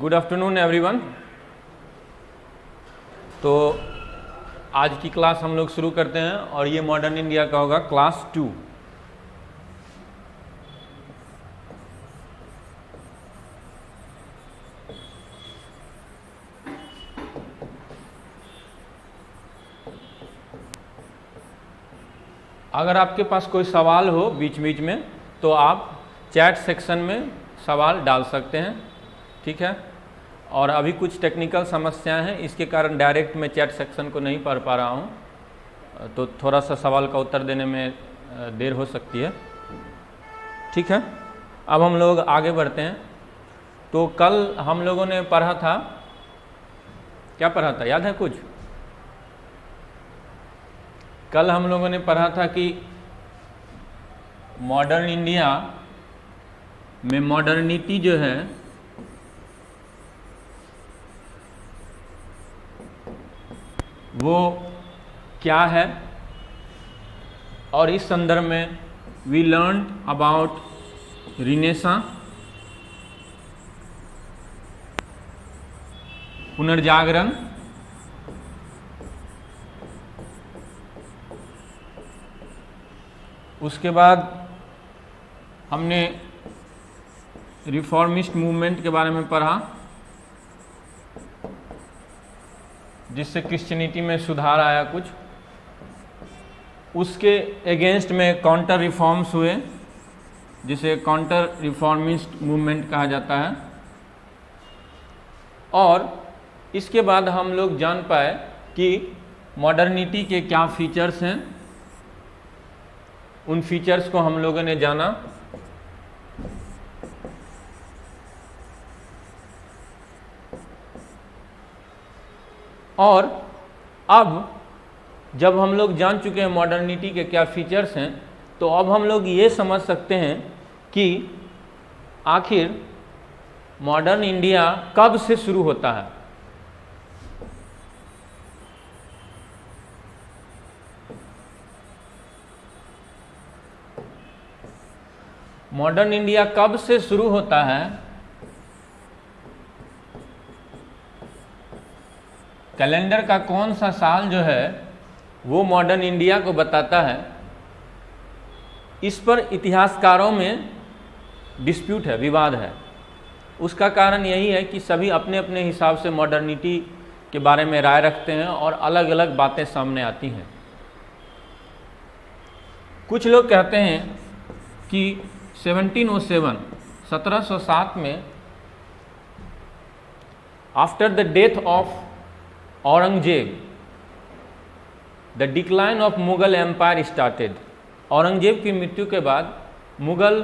Good afternoon everyone. तो आज की क्लास हम लोग शुरू करते हैं और ये मॉडर्न इंडिया का होगा क्लास 2। अगर आपके पास कोई सवाल हो बीच बीच में तो आप चैट सेक्शन में सवाल डाल सकते हैं, ठीक है। और अभी कुछ टेक्निकल समस्याएं हैं, इसके कारण डायरेक्ट मैं चैट सेक्शन को नहीं पढ़ पा रहा हूं, तो थोड़ा सा सवाल का उत्तर देने में देर हो सकती है, ठीक है। अब हम लोग आगे बढ़ते हैं। तो कल हम लोगों ने पढ़ा था, क्या पढ़ा था याद है कुछ? कल हम लोगों ने पढ़ा था कि मॉडर्न इंडिया में मॉडर्निटी जो है वो क्या है, और इस संदर्भ में वी लर्न अबाउट रिनेसां, पुनर्जागरण, उसके बाद हमने रिफॉर्मिस्ट मूवमेंट के बारे में पढ़ा जिससे क्रिश्चियनिटी में सुधार आया कुछ, उसके अगेंस्ट में काउंटर रिफॉर्म्स हुए जिसे काउंटर रिफॉर्मिस्ट मूवमेंट कहा जाता है। और इसके बाद हम लोग जान पाए कि मॉडर्निटी के क्या फीचर्स हैं, उन फीचर्स को हम लोगों ने जाना। और अब जब हम लोग जान चुके हैं मॉडर्निटी के क्या फीचर्स हैं, तो अब हम लोग ये समझ सकते हैं कि आखिर मॉडर्न इंडिया कब से शुरू होता है। मॉडर्न इंडिया कब से शुरू होता है, कैलेंडर का कौन सा साल जो है वो मॉडर्न इंडिया को बताता है। इस पर इतिहासकारों में डिस्प्यूट है, विवाद है। उसका कारण यही है कि सभी अपने अपने हिसाब से मॉडर्निटी के बारे में राय रखते हैं और अलग अलग बातें सामने आती हैं। कुछ लोग कहते हैं कि 1707 में after the death of Aurangzeb the decline of Mughal empire started. Aurangzeb की मृत्यु के बाद मुगल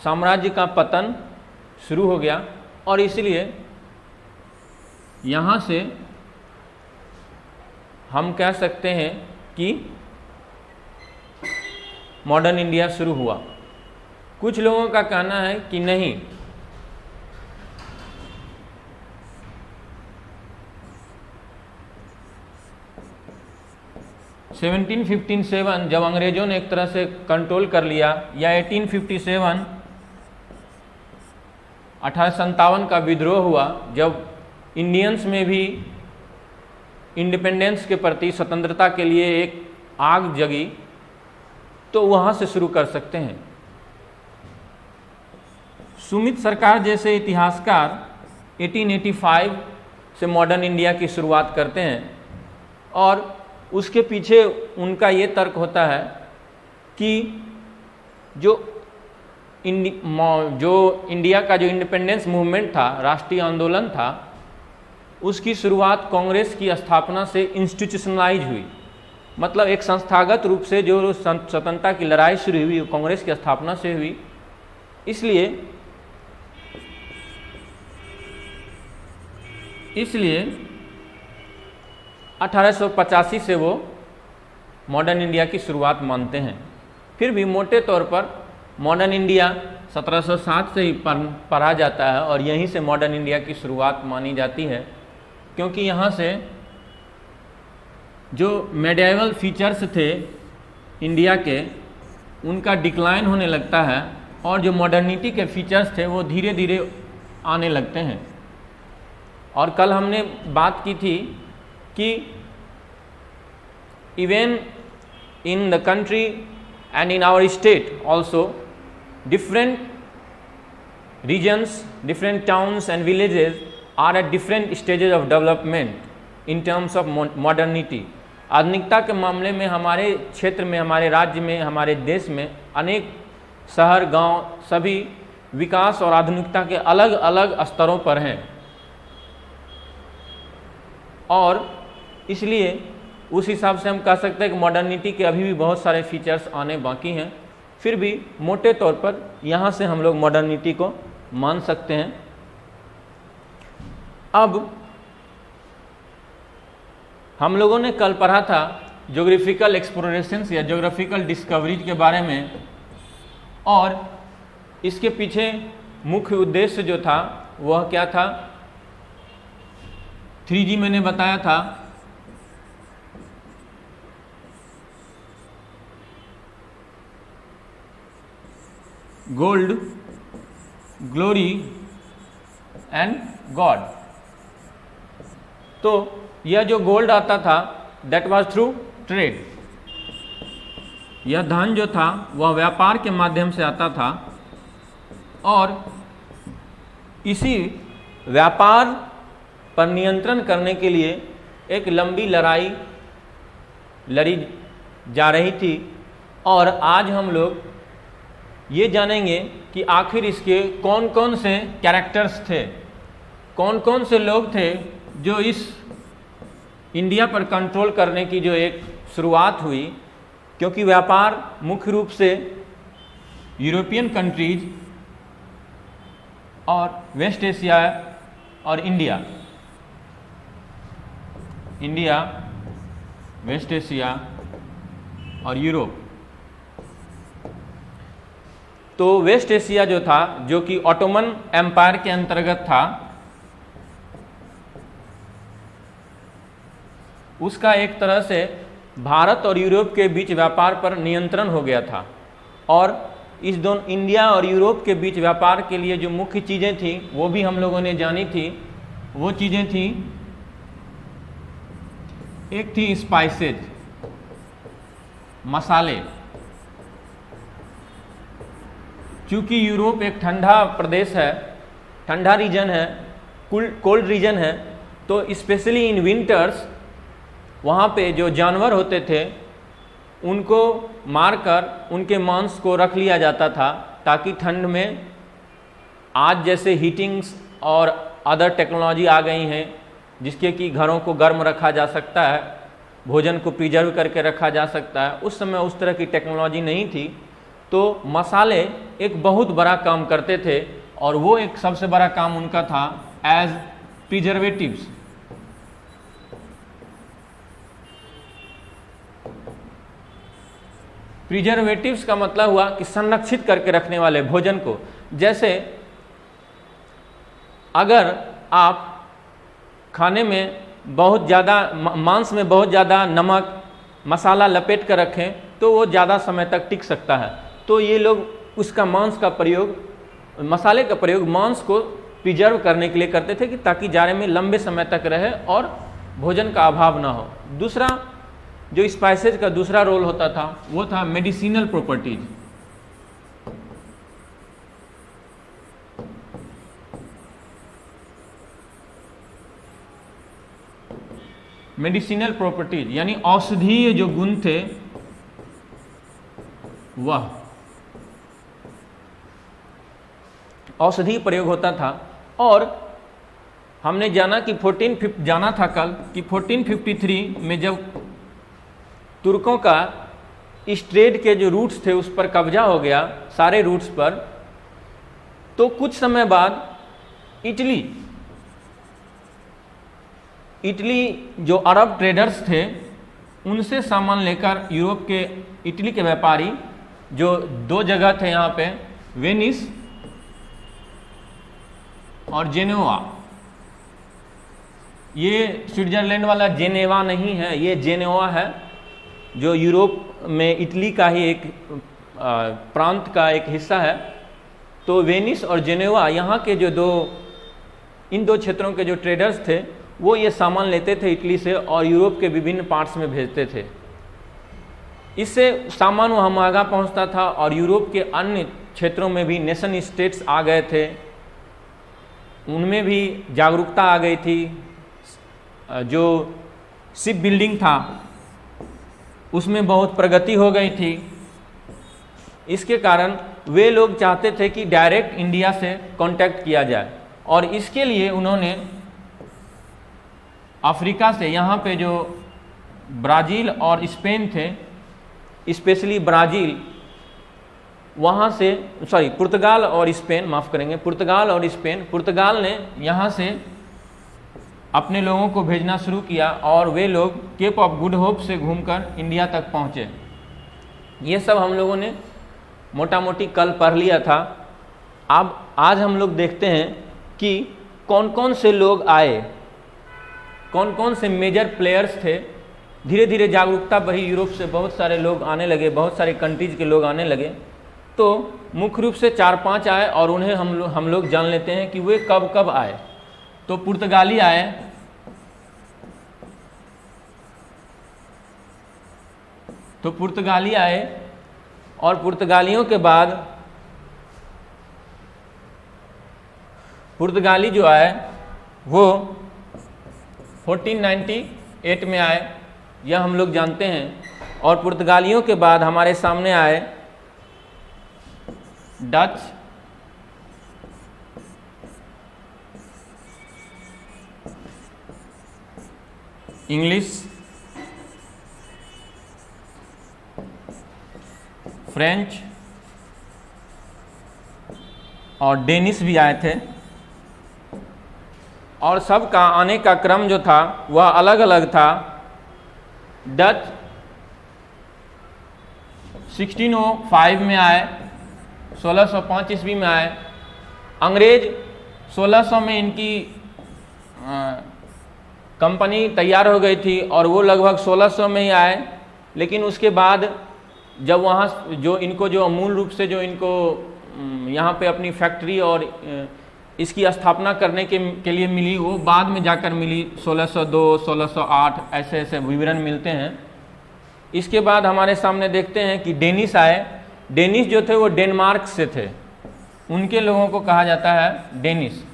साम्राज्य का पतन शुरू हो गया और इसलिए यहाँ से हम कह सकते हैं कि मॉडर्न इंडिया शुरू हुआ। कुछ लोगों का कहना है कि नहीं, 1757 जब अंग्रेजों ने एक तरह से कंट्रोल कर लिया, या 1857 1857 का विद्रोह हुआ जब इंडियंस में भी इंडिपेंडेंस के प्रति, स्वतंत्रता के लिए एक आग जगी, तो वहाँ से शुरू कर सकते हैं। सुमित सरकार जैसे इतिहासकार 1885 से मॉडर्न इंडिया की शुरुआत करते हैं और उसके पीछे उनका ये तर्क होता है कि जो इंडिया का जो इंडिपेंडेंस मूवमेंट था, राष्ट्रीय आंदोलन था, उसकी शुरुआत कांग्रेस की स्थापना से इंस्टीट्यूशनलाइज हुई। मतलब एक संस्थागत रूप से जो स्वतंत्रता की लड़ाई शुरू हुई वो कांग्रेस की स्थापना से हुई। इसलिए 1885 से वो मॉडर्न इंडिया की शुरुआत मानते हैं। फिर भी मोटे तौर पर मॉडर्न इंडिया 1707 से ही पढ़ा जाता है और यहीं से मॉडर्न इंडिया की शुरुआत मानी जाती है, क्योंकि यहाँ से जो मेडिएवल फीचर्स थे इंडिया के उनका डिक्लाइन होने लगता है और जो मॉडर्निटी के फीचर्स थे वो धीरे धीरे आने लगते हैं। और कल हमने बात की थी कि even in the country and in our state also different regions, different towns and villages are at different stages of development in terms of modernity. आधुनिकता के मामले में हमारे क्षेत्र में, हमारे राज्य में, हमारे देश में अनेक शहर, गांव सभी विकास और आधुनिकता के अलग अलग स्तरों पर हैं, और इसलिए उस हिसाब से हम कह सकते हैं कि मॉडर्निटी के अभी भी बहुत सारे फीचर्स आने बाकी हैं। फिर भी मोटे तौर पर यहाँ से हम लोग मॉडर्निटी को मान सकते हैं। अब हम लोगों ने कल पढ़ा था ज्योग्राफिकल एक्सप्लोरेशंस या ज्योग्राफिकल डिस्कवरीज के बारे में, और इसके पीछे मुख्य उद्देश्य जो था वह क्या था। 3G मैंने बताया था, गोल्ड, ग्लोरी एंड गॉड। तो यह जो गोल्ड आता था दैट वाज थ्रू ट्रेड, यह धन जो था वह व्यापार के माध्यम से आता था, और इसी व्यापार पर नियंत्रण करने के लिए एक लंबी लड़ाई लड़ी जा रही थी। और आज हम लोग ये जानेंगे कि आखिर इसके कौन कौन से कैरेक्टर्स थे, कौन कौन से लोग थे जो इस इंडिया पर कंट्रोल करने की जो एक शुरुआत हुई, क्योंकि व्यापार मुख्य रूप से यूरोपियन कंट्रीज और वेस्ट एशिया और इंडिया, वेस्ट एशिया और यूरोप। तो वेस्ट एशिया जो था, जो कि ऑटोमन एम्पायर के अंतर्गत था, उसका एक तरह से भारत और यूरोप के बीच व्यापार पर नियंत्रण हो गया था। और इस दोनों इंडिया और यूरोप के बीच व्यापार के लिए जो मुख्य चीज़ें थी वो भी हम लोगों ने जानी थी। वो चीज़ें थी, एक थी स्पाइसेज, मसाले। चूँकि यूरोप एक ठंडा प्रदेश है, ठंडा रीजन है, कोल्ड रीजन है, तो स्पेशली इन विंटर्स वहाँ पे जो जानवर होते थे उनको मारकर उनके मांस को रख लिया जाता था, ताकि ठंड में, आज जैसे हीटिंग्स और अदर टेक्नोलॉजी आ गई हैं जिसके कि घरों को गर्म रखा जा सकता है, भोजन को प्रिजर्व करके रखा जा सकता है, उस समय उस तरह की टेक्नोलॉजी नहीं थी। तो मसाले एक बहुत बड़ा काम करते थे, और वो एक सबसे बड़ा काम उनका था एज प्रिजर्वेटिव्स। प्रिजर्वेटिव्स का मतलब हुआ कि संरक्षित करके रखने वाले भोजन को। जैसे अगर आप खाने में बहुत ज़्यादा, मांस में बहुत ज़्यादा नमक मसाला लपेट कर रखें तो वो ज़्यादा समय तक टिक सकता है। तो ये लोग उसका मांस का प्रयोग, मसाले का प्रयोग मांस को प्रिजर्व करने के लिए करते थे, कि ताकि जाड़े में लंबे समय तक रहे और भोजन का अभाव ना हो। दूसरा जो स्पाइसेज का दूसरा रोल होता था वो था मेडिसिनल प्रॉपर्टीज। मेडिसिनल प्रॉपर्टीज यानी औषधीय जो गुण थे वह औषधि प्रयोग होता था। और हमने जाना कि जाना था कल कि 1453 में जब तुर्कों का इस ट्रेड के जो रूट्स थे उस पर कब्जा हो गया, सारे रूट्स पर, तो कुछ समय बाद इटली जो अरब ट्रेडर्स थे उनसे सामान लेकर यूरोप के, इटली के व्यापारी, जो दो जगह थे यहाँ पे, वेनिस और जेनेवा। ये स्विट्जरलैंड वाला जेनेवा नहीं है, ये जेनेवा है, जो यूरोप में इटली का ही एक प्रांत का एक हिस्सा है। तो वेनिस और जेनेवा यहाँ के जो दो इन दो क्षेत्रों के जो ट्रेडर्स थे वो ये सामान लेते थे इटली से और यूरोप के विभिन्न पार्ट्स में भेजते थे। इससे सामान वहाँ महंगा पहुँचता था और यूरोप के अन्य क्षेत्रों में भी नेशन स्टेट्स आ गए थे, उनमें भी जागरूकता आ गई थी। जो शिप बिल्डिंग था उसमें बहुत प्रगति हो गई थी। इसके कारण वे लोग चाहते थे कि डायरेक्ट इंडिया से कांटेक्ट किया जाए और इसके लिए उन्होंने अफ्रीका से, यहाँ पे जो ब्राज़ील और स्पेन थे, स्पेशली ब्राज़ील, वहाँ से पुर्तगाल और स्पेन, माफ़ करेंगे, पुर्तगाल और स्पेन, पुर्तगाल ने यहाँ से अपने लोगों को भेजना शुरू किया और वे लोग केप ऑफ गुड होप से घूमकर इंडिया तक पहुँचे। ये सब हम लोगों ने मोटा मोटी कल पढ़ लिया था। अब आज हम लोग देखते हैं कि कौन कौन से लोग आए, कौन कौन से मेजर प्लेयर्स थे। धीरे धीरे जागरूकता बढ़ी, यूरोप से बहुत सारे लोग आने लगे, बहुत सारे कंट्रीज़ के लोग आने लगे। तो मुख्य रूप से 4-5 आए और उन्हें हम लोग जान लेते हैं कि वे कब कब आए। तो पुर्तगाली आए, और पुर्तगालियों के बाद पुर्तगाली जो आए वो 1498 में आए, यह हम लोग जानते हैं। और पुर्तगालियों के बाद हमारे सामने आए डच, इंग्लिश, फ्रेंच और डेनिश भी आए थे। और सबका आने का क्रम जो था वह अलग अलग था। डच 1605 में आए, 1605 ईस्वी में आए। अंग्रेज 1600 में इनकी कंपनी तैयार हो गई थी और वो लगभग 1600 में ही आए। लेकिन उसके बाद जब वहाँ जो इनको जो मूल रूप से जो इनको यहाँ पे अपनी फैक्ट्री और इसकी स्थापना करने के लिए मिली, वो बाद में जाकर मिली। 1602, 1608 ऐसे ऐसे विवरण मिलते हैं। इसके बाद हमारे सामने देखते हैं कि डेनिश आए। डेनिश जो थे वो डेनमार्क से थे, उनके लोगों को कहा जाता है डेनिश।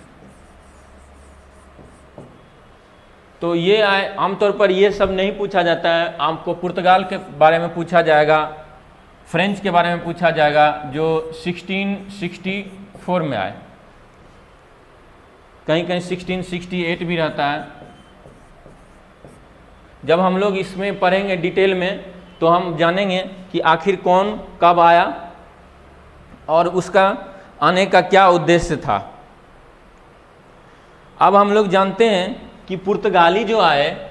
तो ये आए। आमतौर पर ये सब नहीं पूछा जाता है, आपको पुर्तगाल के बारे में पूछा जाएगा, फ्रेंच के बारे में पूछा जाएगा जो 1664 में आए, कहीं कहीं 1668 भी रहता है। जब हम लोग इसमें पढ़ेंगे डिटेल में तो हम जानेंगे कि आखिर कौन कब आया और उसका आने का क्या उद्देश्य था। अब हम लोग जानते हैं कि पुर्तगाली जो आए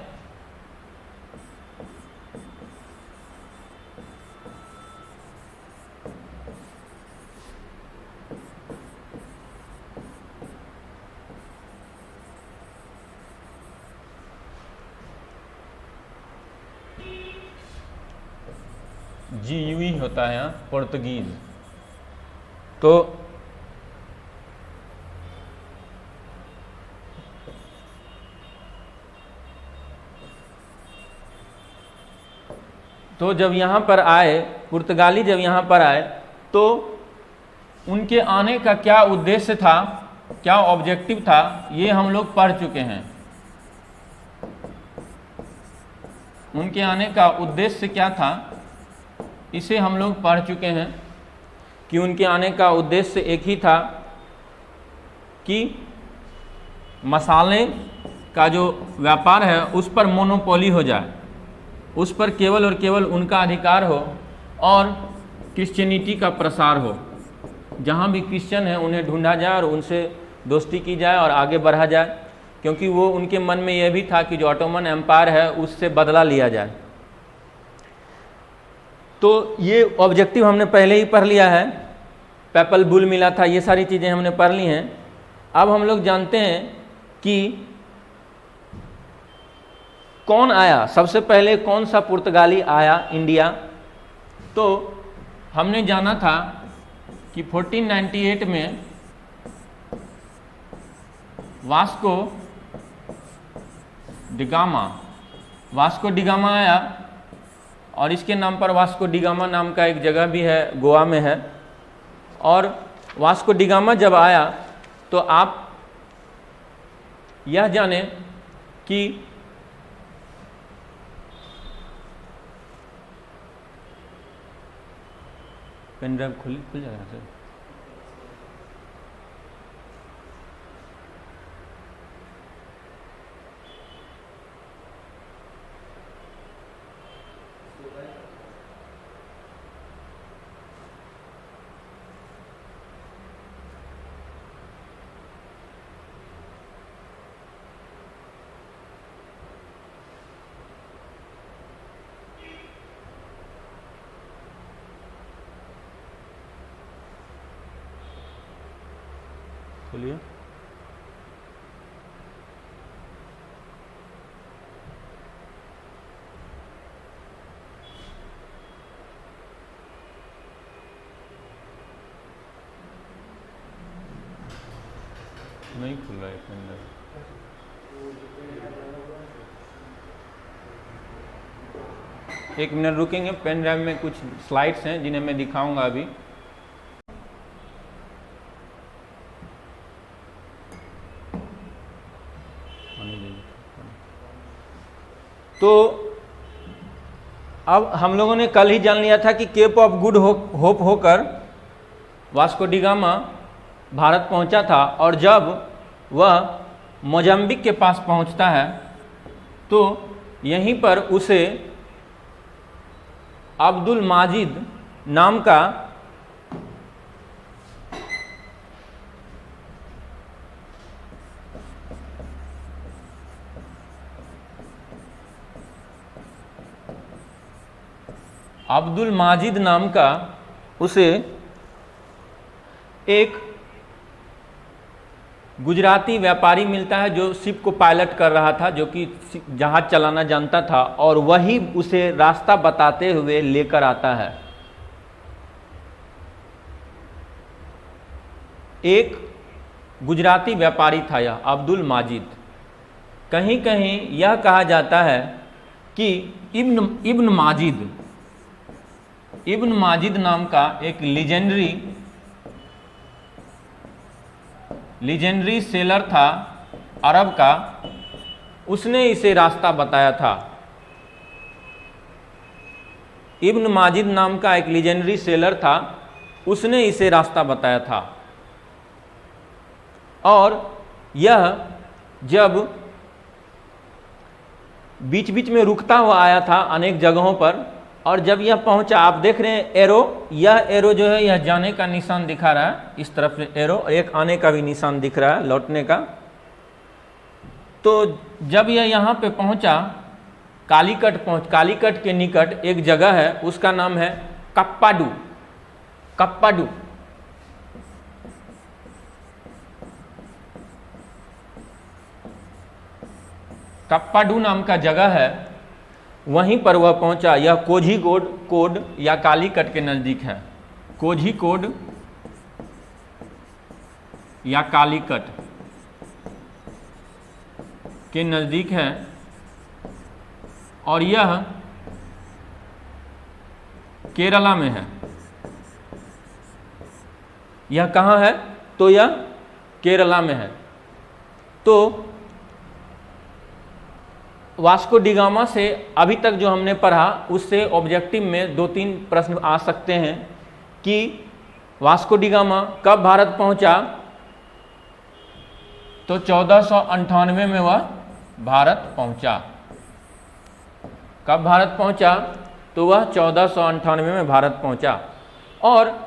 GUE होता है यहाँ, पुर्तगीज। तो जब यहाँ पर आए, पुर्तगाली जब यहाँ पर आए तो उनके आने का क्या उद्देश्य था, क्या ऑब्जेक्टिव था, ये हम लोग पढ़ चुके हैं। उनके आने का उद्देश्य क्या था, इसे हम लोग पढ़ चुके हैं कि उनके आने का उद्देश्य एक ही था कि मसाले का जो व्यापार है उस पर मोनोपोली हो जाए, उस पर केवल और केवल उनका अधिकार हो और क्रिश्चियनिटी का प्रसार हो। जहाँ भी क्रिश्चियन है उन्हें ढूंढा जाए और उनसे दोस्ती की जाए और आगे बढ़ा जाए, क्योंकि वो उनके मन में यह भी था कि जो ऑटोमन एम्पायर है उससे बदला लिया जाए। तो ये ऑब्जेक्टिव हमने पहले ही पढ़ लिया है, पेपल बुल मिला था, ये सारी चीज़ें हमने पढ़ ली हैं। अब हम लोग जानते हैं कि कौन आया, सबसे पहले कौन सा पुर्तगाली आया इंडिया। तो हमने जाना था कि 1498 में वास्को डिगामा, वास्को डिगामा आया और इसके नाम पर वास्को डिगामा नाम का एक जगह भी है, गोवा में है। और वास्को डिगामा जब आया तो आप यह जाने कि पेन ड्राइव खुल जाएगा सर। खोलिए। नहीं खुल रहा है पेन ड्राइव। एक मिनट रुकेंगे, पेन ड्राइव में कुछ स्लाइड्स हैं जिन्हें मैं दिखाऊंगा अभी। तो अब हम लोगों ने कल ही जान लिया था कि केप ऑफ गुड होप होकर वास्को डिगामा भारत पहुंचा था, और जब वह मोजाम्बिक के पास पहुंचता है तो यहीं पर उसे अब्दुल माजिद नाम का अब्दुल माजिद नाम का उसे एक गुजराती व्यापारी मिलता है जो शिप को पायलट कर रहा था, जो कि जहाज चलाना जानता था, और वही उसे रास्ता बताते हुए लेकर आता है। एक गुजराती व्यापारी था यह अब्दुल माजिद। कहीं कहीं यह कहा जाता है कि इब्न माजिद नाम का एक लीजेंडरी सेलर था अरब का, उसने इसे रास्ता बताया था। इब्न माजिद नाम का एक लीजेंडरी सेलर था, उसने इसे रास्ता बताया था। और यह जब बीच बीच में रुकता हुआ आया था अनेक जगहों पर, और जब यह पहुंचा, आप देख रहे हैं एरो, यह एरो जो है यह जाने का निशान दिखा रहा है, इस तरफ से एरो, एक आने का भी निशान दिख रहा है, लौटने का। तो जब यह यहाँ पे पहुंचा, कालीकट के निकट एक जगह है, उसका नाम है कप्पाडू। कप्पाडू नाम का जगह है, वहीं पर वह पहुंचा। यह कोझीकोड या कालीकट के नज़दीक है। कोझीकोड या कालीकट के नज़दीक है, और यह केरला में है। यह कहाँ है? तो यह केरला में है। तो वास्को डिगामा से अभी तक जो हमने पढ़ा, उससे ऑब्जेक्टिव में 2-3 प्रश्न आ सकते हैं कि वास्को डिगामा कब भारत पहुंचा? तो 1498 में वह भारत पहुंचा। कब भारत पहुंचा? तो वह 1498 में भारत पहुंचा। और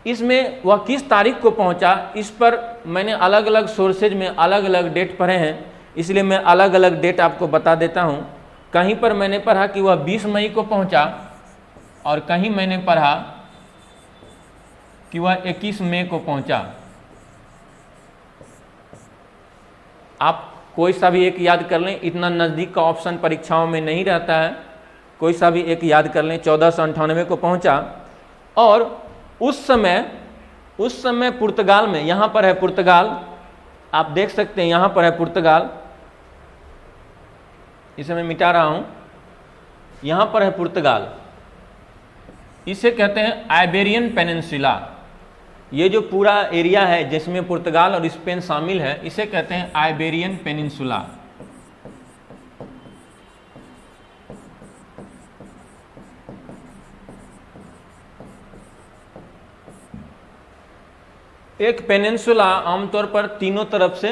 इसमें वह किस तारीख को पहुंचा, इस पर मैंने अलग अलग सोर्सेज में अलग अलग डेट पढ़े हैं, इसलिए मैं अलग अलग डेट आपको बता देता हूं। कहीं पर मैंने पढ़ा कि वह 20 मई को पहुंचा, और कहीं मैंने पढ़ा कि वह 21 मई को पहुंचा। आप कोई सा भी एक याद कर लें, इतना नज़दीक का ऑप्शन परीक्षाओं में नहीं रहता है, कोई सा भी एक याद कर लें। 1498 को पहुंचा, और उस समय पुर्तगाल में, यहाँ पर है पुर्तगाल, आप देख सकते हैं यहाँ पर है पुर्तगाल, इसे मैं मिटा रहा हूँ, यहाँ पर है पुर्तगाल, इसे कहते हैं आइबेरियन पेनिनसुला। ये जो पूरा एरिया है जिसमें पुर्तगाल और स्पेन शामिल है, इसे कहते हैं आइबेरियन पेनिनसुला। एक पेनिनसुला आमतौर पर तीनों तरफ से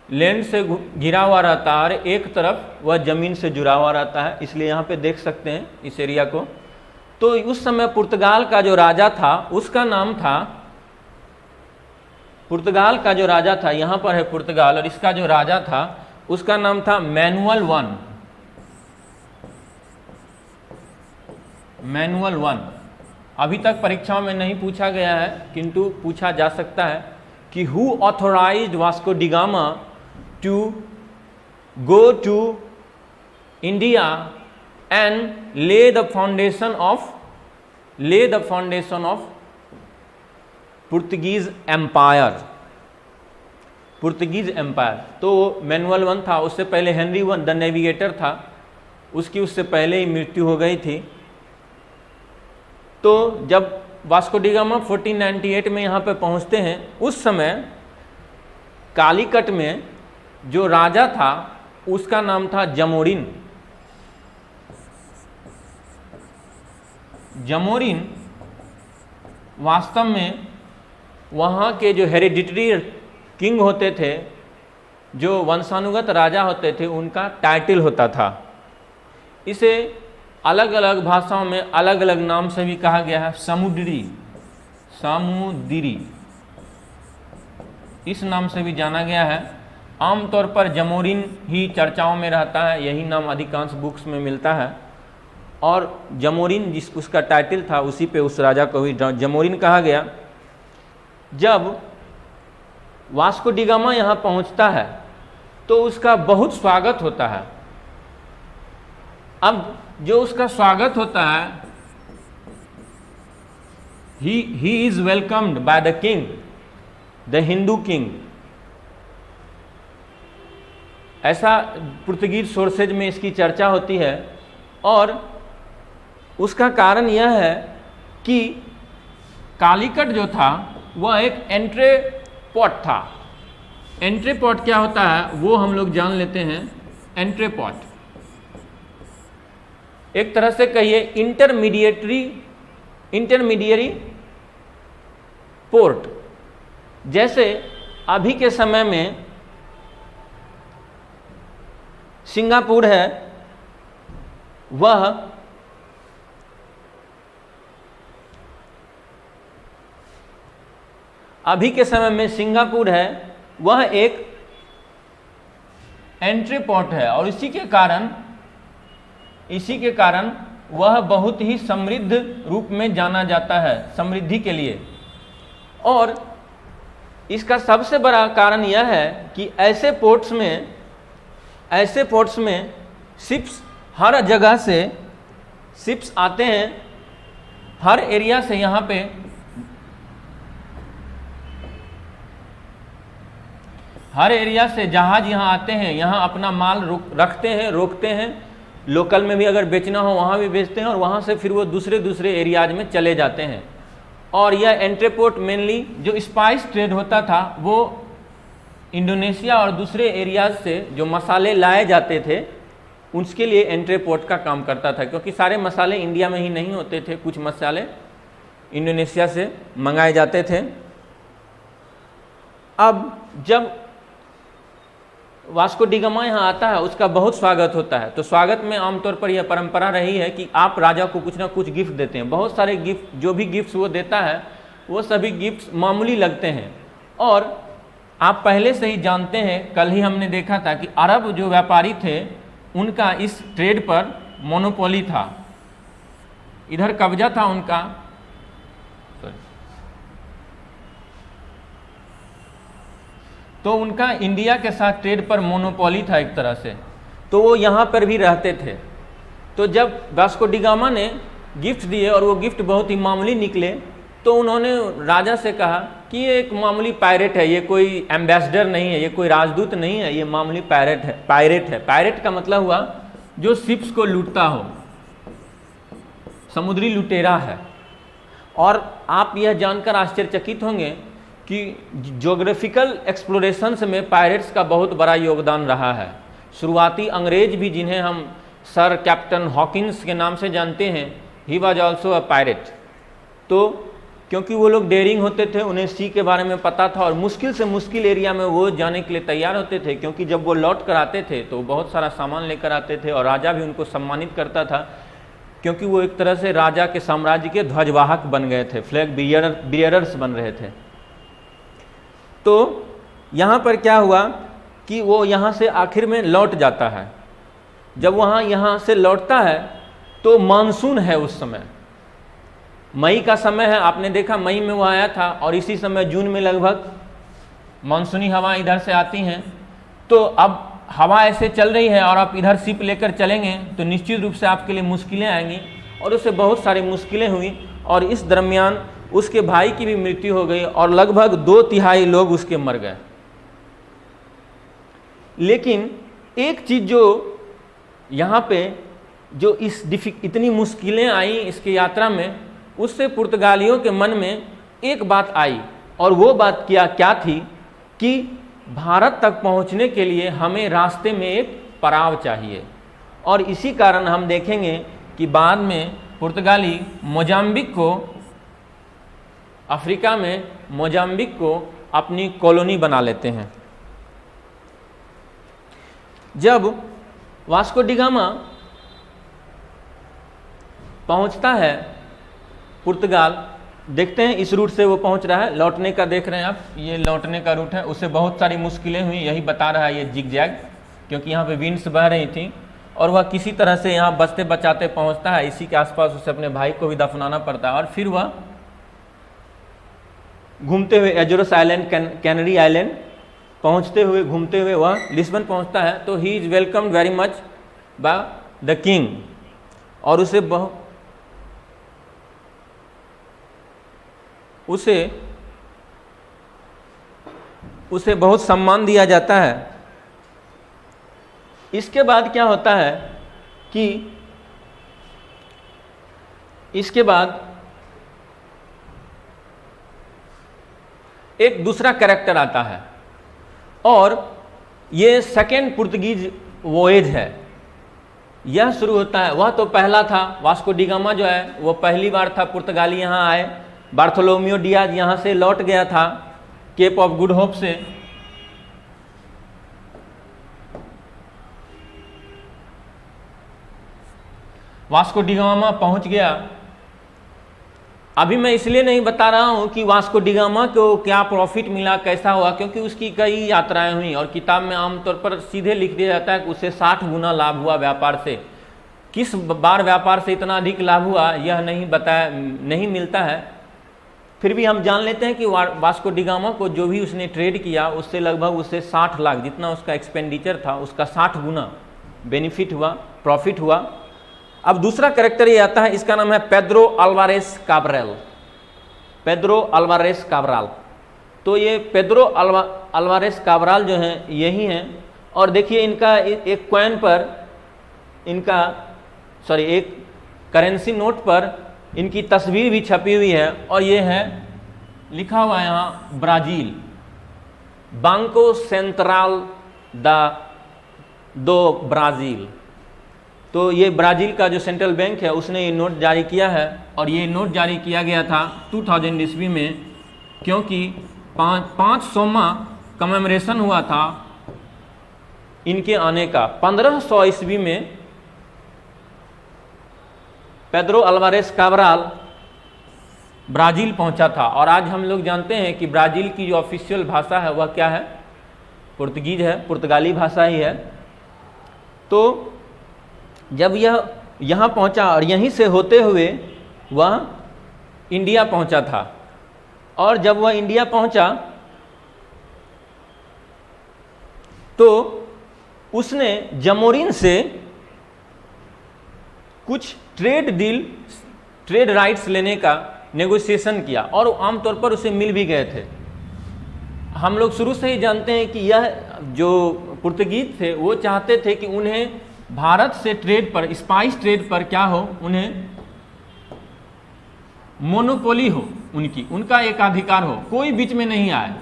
लैंड से घिरा हुआ रहता है और एक तरफ वह जमीन से जुड़ा हुआ रहता है, इसलिए यहाँ पे देख सकते हैं इस एरिया को। तो उस समय पुर्तगाल का जो राजा था उसका नाम था, पुर्तगाल का जो राजा था, यहाँ पर है पुर्तगाल, और इसका जो राजा था उसका नाम था मैनुअल वन। मैनुअल वन अभी तक परीक्षाओं में नहीं पूछा गया है, किंतु पूछा जा सकता है कि who authorised Vasco da Gama to go to India and lay the foundation of Portuguese Empire। Portuguese empire. तो मैनुअल वन था, उससे पहले हेनरी वन द नेविगेटर था, उसकी उससे पहले ही मृत्यु हो गई थी। तो जब वास्को डी गामा 1498 में यहाँ पे पहुँचते हैं, उस समय कालीकट में जो राजा था उसका नाम था जमोरिन। जमोरिन वास्तव में वहाँ के जो हेरिडिटरी किंग होते थे, जो वंशानुगत राजा होते थे, उनका टाइटल होता था। इसे अलग अलग भाषाओं में अलग अलग नाम से भी कहा गया है। समुद्री, सामुदिरी, इस नाम से भी जाना गया है। आमतौर पर जमोरिन ही चर्चाओं में रहता है, यही नाम अधिकांश बुक्स में मिलता है। और जमोरिन जिस उसका टाइटल था, उसी पे उस राजा को भी जमोरिन कहा गया। जब वास्को डी गामा यहाँ पहुँचता है तो उसका बहुत स्वागत होता है। अब जो उसका स्वागत होता है, he is welcomed by the king, the Hindu king. ऐसा पुर्तगीज सोर्सेज में इसकी चर्चा होती है। और उसका कारण यह है कि कालीकट जो था वह एक एंट्रे पॉट था। एंट्रे पॉट क्या होता है वो हम लोग जान लेते हैं। एंट्रे पॉट एक तरह से कहिए इंटरमीडियरी पोर्ट। जैसे अभी के समय में सिंगापुर है, वह अभी के समय में सिंगापुर है, वह एक एंट्री पोर्ट है। और इसी के कारण वह बहुत ही समृद्ध रूप में जाना जाता है, समृद्धि के लिए। और इसका सबसे बड़ा कारण यह है कि ऐसे पोर्ट्स में शिप्स हर जगह से शिप्स आते हैं, हर एरिया से। यहाँ पे हर एरिया से जहाज यहाँ आते हैं, यहाँ अपना माल रखते हैं, रोकते हैं। लोकल में भी अगर बेचना हो वहाँ भी बेचते हैं, और वहाँ से फिर वो दूसरे एरियाज में चले जाते हैं। और यह एंट्रीपोर्ट मेनली जो स्पाइस ट्रेड होता था, वो इंडोनेशिया और दूसरे एरियाज से जो मसाले लाए जाते थे उसके लिए एंट्रीपोर्ट का काम करता था। क्योंकि सारे मसाले इंडिया में ही नहीं होते थे, कुछ मसाले इंडोनेशिया से मंगाए जाते थे। अब जब वास्को डी गामा यहाँ आता है, उसका बहुत स्वागत होता है। तो स्वागत में आमतौर पर यह परंपरा रही है कि आप राजा को कुछ ना कुछ गिफ्ट देते हैं। बहुत सारे गिफ्ट, जो भी गिफ्ट्स वो देता है वो सभी गिफ्ट्स मामूली लगते हैं। और आप पहले से ही जानते हैं, कल ही हमने देखा था कि अरब जो व्यापारी थे उनका इस ट्रेड पर मोनोपोली था, इधर कब्जा था उनका। तो उनका इंडिया के साथ ट्रेड पर मोनोपोली था एक तरह से, तो वो यहाँ पर भी रहते थे। तो जब वास्को डी गामा ने गिफ्ट दिए और वो गिफ्ट बहुत ही मामूली निकले, तो उन्होंने राजा से कहा कि ये एक मामूली पायरेट है, ये कोई एम्बेसडर नहीं है, ये कोई राजदूत नहीं है, ये मामूली पायरेट है। पायरेट का मतलब हुआ जो शिप्स को लूटता हो, समुद्री लुटेरा है। और आप यह जानकर आश्चर्यचकित होंगे कि ज्योग्राफिकल एक्सप्लोरेशंस में पायरेट्स का बहुत बड़ा योगदान रहा है। शुरुआती अंग्रेज भी, जिन्हें हम सर कैप्टन हॉकिंस के नाम से जानते हैं, he was also a pirate. तो क्योंकि वो लोग डेयरिंग होते थे, उन्हें सी के बारे में पता था और मुश्किल से मुश्किल एरिया में वो जाने के लिए तैयार होते थे, क्योंकि जब वो लौट कर आते थे तो बहुत सारा सामान लेकर आते थे और राजा भी उनको सम्मानित करता था, क्योंकि वो एक तरह से राजा के साम्राज्य के ध्वजवाहक बन गए थे, फ्लैग बियरर्स बन रहे थे। तो यहाँ पर क्या हुआ कि वो यहाँ से आखिर में लौट जाता है। जब यहाँ से लौटता है तो मानसून है, उस समय मई का समय है, आपने देखा मई में वो आया था, और इसी समय जून में लगभग मानसूनी हवा इधर से आती हैं। तो अब हवा ऐसे चल रही है और आप इधर शिप लेकर चलेंगे तो निश्चित रूप से आपके लिए मुश्किलें आएंगी, और उससे बहुत सारी मुश्किलें हुई। और इस दरमियान उसके भाई की भी मृत्यु हो गई और लगभग 2/3 लोग उसके मर गए। लेकिन एक चीज़ जो यहाँ पे जो इतनी मुश्किलें आई इसकी यात्रा में, उससे पुर्तगालियों के मन में एक बात आई, और वो बात क्या थी कि भारत तक पहुंचने के लिए हमें रास्ते में एक पड़ाव चाहिए। और इसी कारण हम देखेंगे कि बाद में पुर्तगाली मोजाम्बिक को, अफ्रीका में मोजाम्बिक को अपनी कॉलोनी बना लेते हैं। जब वास्को डी गामा पहुंचता है पुर्तगाल, देखते हैं इस रूट से वो पहुंच रहा है, लौटने का देख रहे हैं आप, ये लौटने का रूट है। उससे बहुत सारी मुश्किलें हुई, यही बता रहा है ये जिग-जैग, क्योंकि यहाँ पे विंड्स बह रही थी, और वह किसी तरह से यहाँ बचते बचाते पहुँचता है। इसी के आसपास उसे अपने भाई को भी दफनाना पड़ता है, और फिर वह घूमते हुए एजोरस आइलैंड, कैनरी आइलैंड पहुँचते हुए, घूमते हुए वह लिस्बन पहुँचता है। तो he is welcomed very much by the king, और उसे बहुत सम्मान दिया जाता है। इसके बाद क्या होता है कि इसके बाद एक दूसरा कैरेक्टर आता है, और ये सेकेंड पुर्तगीज वोएज है। यह शुरू होता है, वह तो पहला था, वास्को डी गामा जो है वो पहली बार था पुर्तगाली यहाँ आए। बार्थोलोमियो डियाज यहाँ से लौट गया था केप ऑफ गुड होप से। वास्को डी गामा पहुँच गया। अभी मैं इसलिए नहीं बता रहा हूँ कि वास्को डी गामा को क्या प्रॉफिट मिला, कैसा हुआ, क्योंकि उसकी कई यात्राएं हुई और किताब में आमतौर पर सीधे लिख दिया जाता है कि उसे 60 गुना लाभ हुआ व्यापार से। किस बार व्यापार से इतना अधिक लाभ हुआ यह नहीं मिलता है। फिर भी हम जान लेते हैं कि वास्को डी गामा को जो भी उसने ट्रेड किया उससे लगभग उसे 60 लाख, जितना उसका एक्सपेंडिचर था उसका 60 गुना बेनिफिट हुआ, प्रॉफिट हुआ। अब दूसरा कैरेक्टर ये आता है, इसका नाम है Pedro Alvares Cabral. Pedro Alvares Cabral. तो ये पेड्रो अल्वारेस काब्राल जो हैं यही हैं। और देखिए इनका एक कॉइन पर, एक करेंसी नोट पर इनकी तस्वीर भी छपी हुई है, और ये है लिखा हुआ है यहाँ ब्राज़ील, बांको सेंट्रल दो ब्राज़ील। तो ये ब्राज़ील का जो सेंट्रल बैंक है उसने ये नोट जारी किया है, और ये नोट जारी किया गया था 2000 ईस्वी में, क्योंकि 500वां कमेमोरेशन हुआ था इनके आने का। 1500 ईस्वी में पेड्रो अल्वारेस काब्राल ब्राज़ील पहुंचा था। और आज हम लोग जानते हैं कि ब्राज़ील की जो ऑफिशियल भाषा है वह क्या है, पुर्तगीज है, पुर्तगाली भाषा ही है। तो जब यह यहाँ पहुंचा और यहीं से होते हुए वह इंडिया पहुंचा था, और जब वह इंडिया पहुंचा तो उसने जमोरिन से कुछ ट्रेड राइट्स लेने का नेगोशिएशन किया और आमतौर पर उसे मिल भी गए थे। हम लोग शुरू से ही जानते हैं कि यह जो पुर्तगीज थे वो चाहते थे कि उन्हें भारत से ट्रेड पर, स्पाइस ट्रेड पर क्या हो, उन्हें मोनोपोली हो, उनका एकाधिकार हो, कोई बीच में नहीं आए,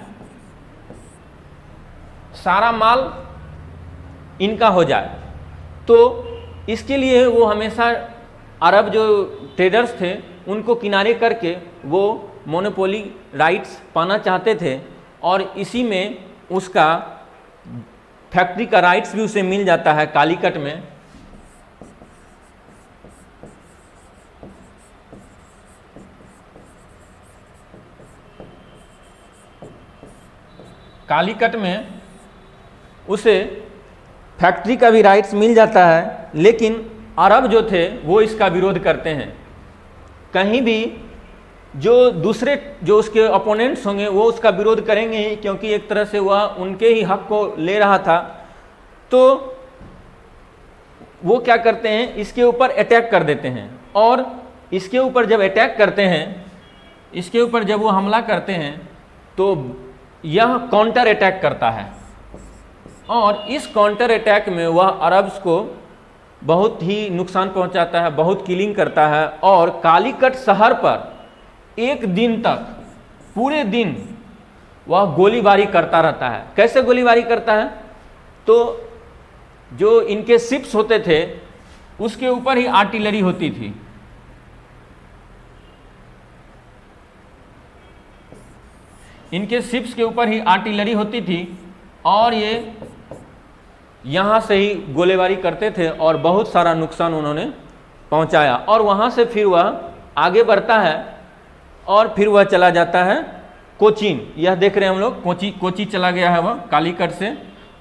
सारा माल इनका हो जाए। तो इसके लिए वो हमेशा अरब जो ट्रेडर्स थे उनको किनारे करके वो मोनोपोली राइट्स पाना चाहते थे और इसी में उसका फैक्ट्री का राइट्स भी उसे मिल जाता है कालीकट में। कालीकट में उसे फैक्ट्री का भी राइट्स मिल जाता है, लेकिन अरब जो थे वो इसका विरोध करते हैं। कहीं भी जो दूसरे जो उसके अपोनेंट्स होंगे वो उसका विरोध करेंगे ही, क्योंकि एक तरह से वह उनके ही हक को ले रहा था। तो वो क्या करते हैं, इसके ऊपर अटैक कर देते हैं और इसके ऊपर जब अटैक करते हैं, इसके ऊपर जब वो हमला करते हैं तो यह काउंटर अटैक करता है और इस काउंटर अटैक में वह अरब्स को बहुत ही नुकसान पहुंचाता है, बहुत किलिंग करता है और कालीकट शहर पर एक दिन तक, पूरे दिन वह गोलीबारी करता रहता है। कैसे गोलीबारी करता है, तो जो इनके शिप्स होते थे उसके ऊपर ही आर्टिलरी होती थी। इनके शिप्स के ऊपर ही आर्टिलरी होती थी और ये यहाँ से ही गोलीबारी करते थे और बहुत सारा नुकसान उन्होंने पहुँचाया। और वहाँ से फिर वह आगे बढ़ता है और फिर वह चला जाता है कोचीन। यह देख रहे हैं हम लोग, कोची चला गया है, वह कालीकट से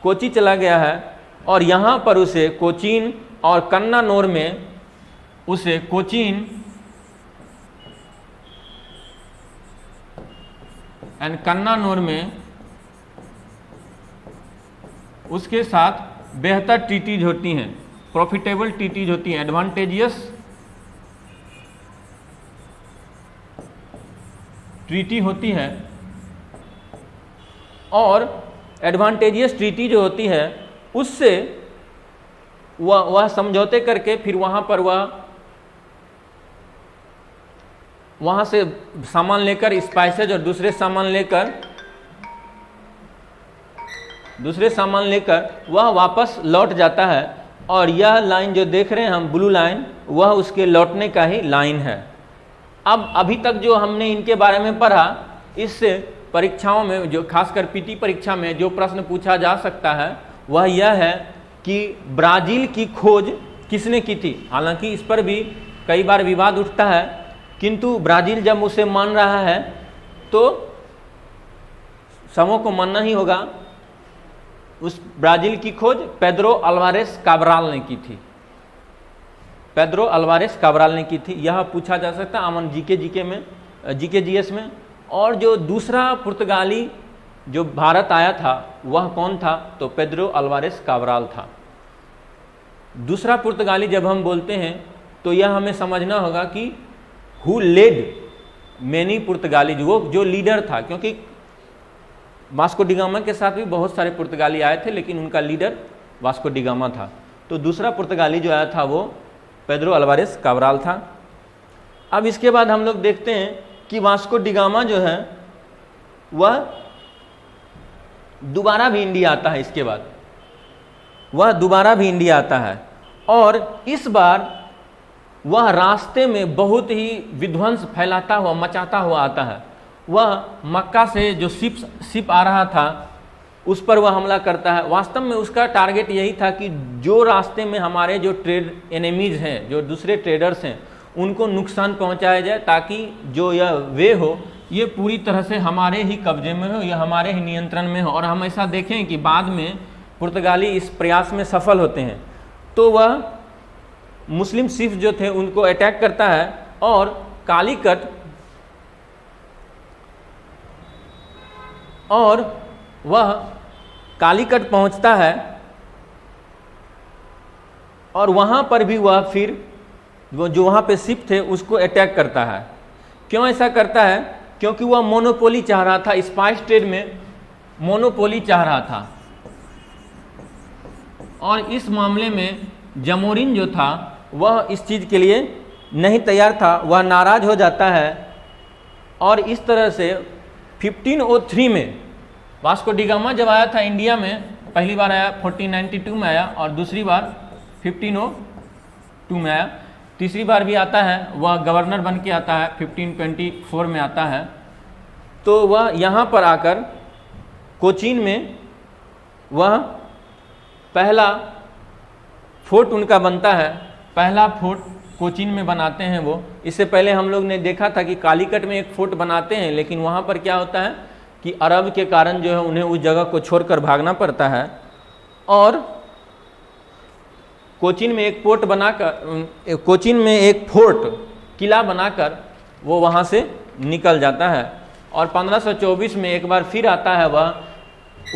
कोची चला गया है और यहाँ पर उसे कोचीन और कन्नानौर में उसे कोचीन एंड कन्नानौर में उसके साथ बेहतर ट्रीटीज होती हैं, प्रॉफिटेबल ट्रीटीज होती हैं, एडवांटेजियस ट्रीटी होती है। और एडवांटेजियस ट्रीटी जो होती है उससे वह समझौते करके फिर वहाँ पर वहाँ से सामान लेकर, स्पाइसेज और दूसरे सामान लेकर वह वापस लौट जाता है। और यह लाइन जो देख रहे हैं हम, ब्लू लाइन, वह उसके लौटने का ही लाइन है। अब अभी तक जो हमने इनके बारे में पढ़ा, इससे परीक्षाओं में, जो खासकर पीटी परीक्षा में जो प्रश्न पूछा जा सकता है वह यह है कि ब्राज़ील की खोज किसने की थी। हालांकि इस पर भी कई बार विवाद उठता है, किंतु ब्राज़ील जब उसे मान रहा है तो सबों को मानना ही होगा। उस ब्राज़ील की खोज पेड्रो अल्वारेस काब्राल ने की थी, पेड्रो अल्वारेस काब्राल ने की थी। यह पूछा जा सकता है अमन जीके जीएस में। और जो दूसरा पुर्तगाली जो भारत आया था वह कौन था, तो पेड्रो अल्वारेस काब्राल था। दूसरा पुर्तगाली जब हम बोलते हैं तो यह हमें समझना होगा कि हु लेड मैनी पुर्तगाली, वो जो लीडर था, क्योंकि वास्को डिगामा के साथ भी बहुत सारे पुर्तगाली आए थे लेकिन उनका लीडर वास्को डिगामा था। तो दूसरा पुर्तगाली जो आया था वो पेड्रो अल्वारेस काब्राल था। अब इसके बाद हम लोग देखते हैं कि वास्को डिगामा जो है वह दोबारा भी इंडिया आता है। इसके बाद वह दोबारा भी इंडिया आता है और इस बार वह रास्ते में बहुत ही विध्वंस फैलाता हुआ, मचाता हुआ आता है। वह मक्का से जो शिप आ रहा था उस पर वह हमला करता है। वास्तव में उसका टारगेट यही था कि जो रास्ते में हमारे जो ट्रेड एनिमीज हैं, जो दूसरे ट्रेडर्स हैं, उनको नुकसान पहुंचाया जाए, ताकि जो यह वे हो ये पूरी तरह से हमारे ही कब्जे में हो, यह हमारे ही नियंत्रण में हो। और हम ऐसा देखें कि बाद में पुर्तगाली इस प्रयास में सफल होते हैं। तो वह मुस्लिम शिप जो थे उनको अटैक करता है और कालीकट पहुंचता है और वहाँ पर भी वह फिर वो जो वहाँ पे शिप थे उसको अटैक करता है, क्यों ऐसा करता है? क्योंकि वह मोनोपोली चाह रहा था, स्पाइस ट्रेड में मोनोपोली चाह रहा था। और इस मामले में जमोरिन जो था वह इस चीज़ के लिए नहीं तैयार था, वह नाराज हो जाता है। और इस तरह से 1503 में वास्को डी गामा जब आया था इंडिया में, पहली बार आया 1492 में आया और दूसरी बार 1502 में आया, तीसरी बार भी आता है, वह गवर्नर बन के आता है, 1524 में आता है। तो वह यहाँ पर आकर कोचीन में वह पहला फोर्ट उनका बनता है, पहला फोर्ट कोचीन में बनाते हैं वो। इससे पहले हम लोग ने देखा था कि कालीकट में एक फोर्ट बनाते हैं, लेकिन वहाँ पर क्या होता है कि अरब के कारण जो है उन्हें उस जगह को छोड़कर भागना पड़ता है। और कोचीन में एक फोर्ट बनाकर, कोचीन में एक फोर्ट किला बनाकर वो वहाँ से निकल जाता है। और 1524 में एक बार फिर आता है, वह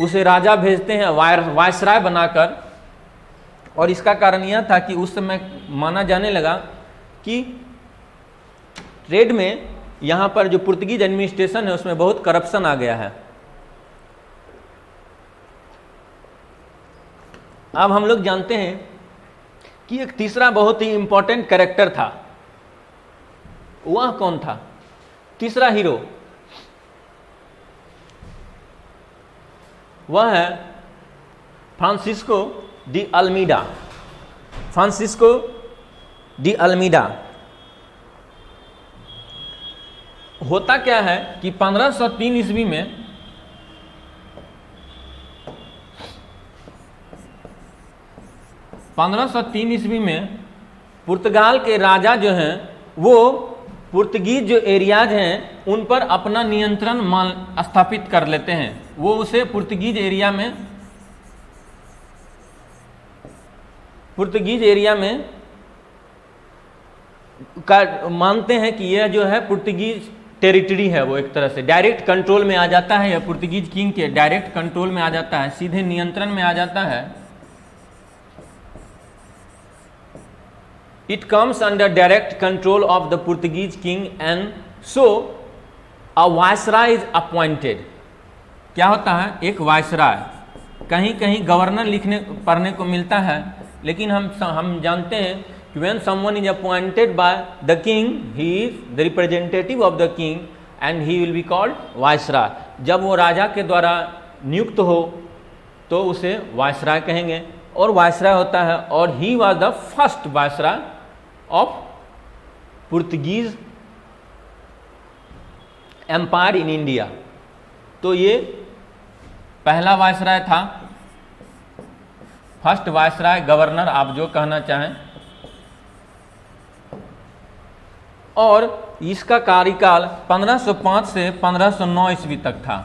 उसे राजा भेजते हैं वायसराय बनाकर। और इसका कारण यह था कि उस समय माना जाने लगा कि ट्रेड में यहाँ पर जो पुर्तगीज एडमिनिस्ट्रेशन है उसमें बहुत करप्शन आ गया है। अब हम लोग जानते हैं कि एक तीसरा बहुत ही इंपॉर्टेंट कैरेक्टर था। वह कौन था? तीसरा हीरो वह है Francisco de Almeida. Francisco de Almeida. होता क्या है कि 1503 ईस्वी में पुर्तगाल के राजा जो हैं वो पुर्तगीज जो एरियाज हैं उन पर अपना नियंत्रण स्थापित कर लेते हैं। वो उसे पुर्तगीज एरिया में मानते हैं कि यह जो है पुर्तगीज टेरिटरी है। वो एक तरह से डायरेक्ट कंट्रोल में आ जाता है, या पुर्तगीज किंग के डायरेक्ट कंट्रोल में आ जाता है, सीधे नियंत्रण में आ जाता है। It comes under direct control of the Portuguese king and so a viceroy is appointed। क्या होता है? एक वायसराय। कहीं कहीं गवर्नर लिखने पढ़ने को मिलता है, लेकिन हम जानते हैं कि when someone is appointed by the king, he is the representative of the king and he will be called viceroy। जब वो राजा के द्वारा नियुक्त हो तो उसे वायसराय कहेंगे, और वायसराय होता है। और he was the first viceroy of Portuguese empire in India. तो ये पहला वायसराय था, फर्स्ट वायसराय, गवर्नर, आप जो कहना चाहें। और इसका कार्यकाल 1505 से 1509 ईस्वी तक था।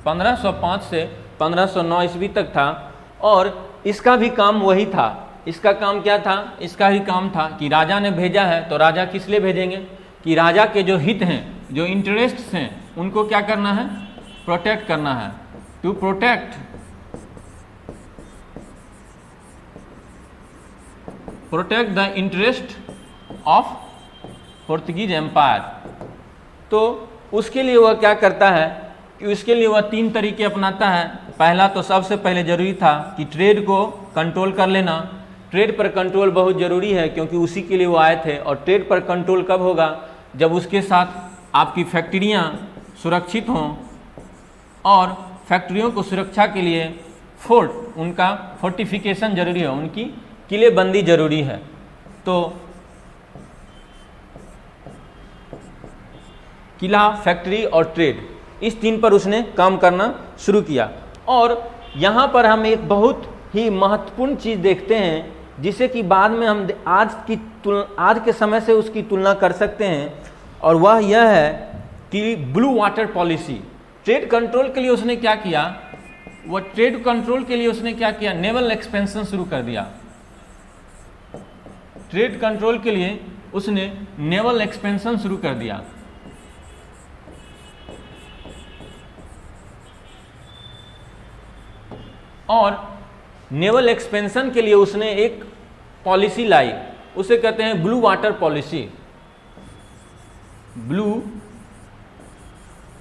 1505 से 1509 ईस्वी तक था। और इसका भी काम वही था। इसका काम क्या था? इसका ही काम था कि राजा ने भेजा है तो राजा किस लिए भेजेंगे कि राजा के जो हित हैं, जो इंटरेस्ट्स हैं, उनको क्या करना है? प्रोटेक्ट करना है। To protect the interest of Portuguese empire. तो उसके लिए वह क्या करता है कि उसके लिए वह 3 तरीके अपनाता है। पहला तो सबसे पहले जरूरी था कि ट्रेड को कंट्रोल कर लेना। ट्रेड पर कंट्रोल बहुत ज़रूरी है, क्योंकि उसी के लिए वो आए थे। और ट्रेड पर कंट्रोल कब होगा? जब उसके साथ आपकी फैक्ट्रियाँ सुरक्षित हों, और फैक्ट्रियों को सुरक्षा के लिए फोर्ट, उनका फोर्टिफिकेशन जरूरी है, उनकी किलेबंदी जरूरी है। तो किला, फैक्ट्री और ट्रेड, इस 3 पर उसने काम करना शुरू किया। और यहाँ पर हम एक बहुत ही महत्वपूर्ण चीज़ देखते हैं, जिसे कि बाद में हम आज के समय से उसकी तुलना कर सकते हैं। और वह यह है कि blue water policy. Trade control के लिए उसने क्या किया? वह ट्रेड कंट्रोल के लिए उसने क्या किया? नेवल एक्सपेंशन शुरू कर दिया। ट्रेड कंट्रोल के लिए उसने नेवल एक्सपेंशन शुरू कर दिया। और नेवल एक्सपेंशन के लिए उसने एक पॉलिसी लाई, उसे कहते हैं blue water policy. Blue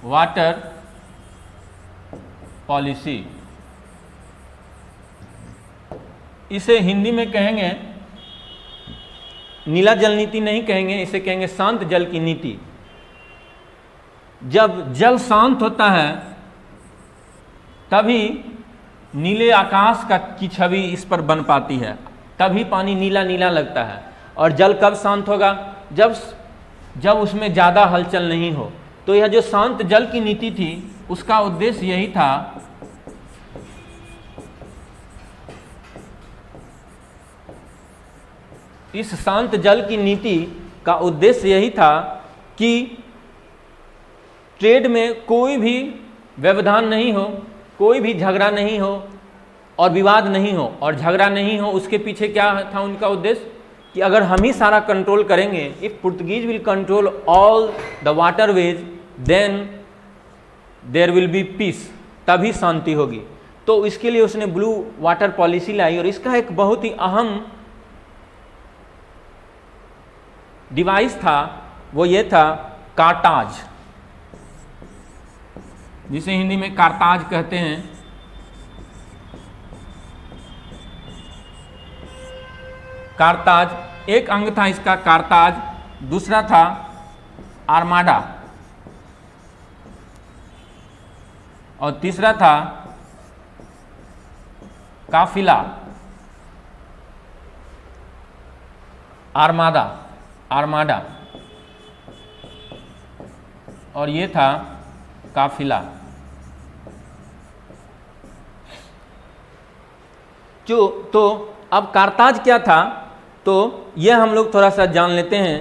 water policy. इसे हिंदी में कहेंगे, नीला जल नीति नहीं कहेंगे, इसे कहेंगे शांत जल की नीति। जब जल शांत होता है तभी नीले आकाश की छवि इस पर बन पाती है, तभी पानी नीला नीला लगता है। और जल कब शांत होगा? जब उसमें ज़्यादा हलचल नहीं हो। तो यह जो शांत जल की नीति थी उसका उद्देश्य यही था इस शांत जल की नीति का उद्देश्य यही था कि ट्रेड में कोई भी व्यवधान नहीं हो, कोई भी झगड़ा नहीं हो और विवाद नहीं हो। और झगड़ा नहीं हो उसके पीछे क्या था उनका उद्देश्य कि अगर हम ही सारा कंट्रोल करेंगे, if Portuguese will control all the waterways then there will be peace, तभी शांति होगी। तो इसके लिए उसने ब्लू वाटर पॉलिसी लाई। और इसका एक बहुत ही अहम डिवाइस था, वो ये था कार्टाज, जिसे हिंदी में कारताज कहते हैं। कारताज एक अंग था इसका, कारताज। दूसरा था आर्माडा और तीसरा था काफिला। आर्माडा और ये था काफिला। तो अब कारताज क्या था, तो यह हम लोग थोड़ा सा जान लेते हैं।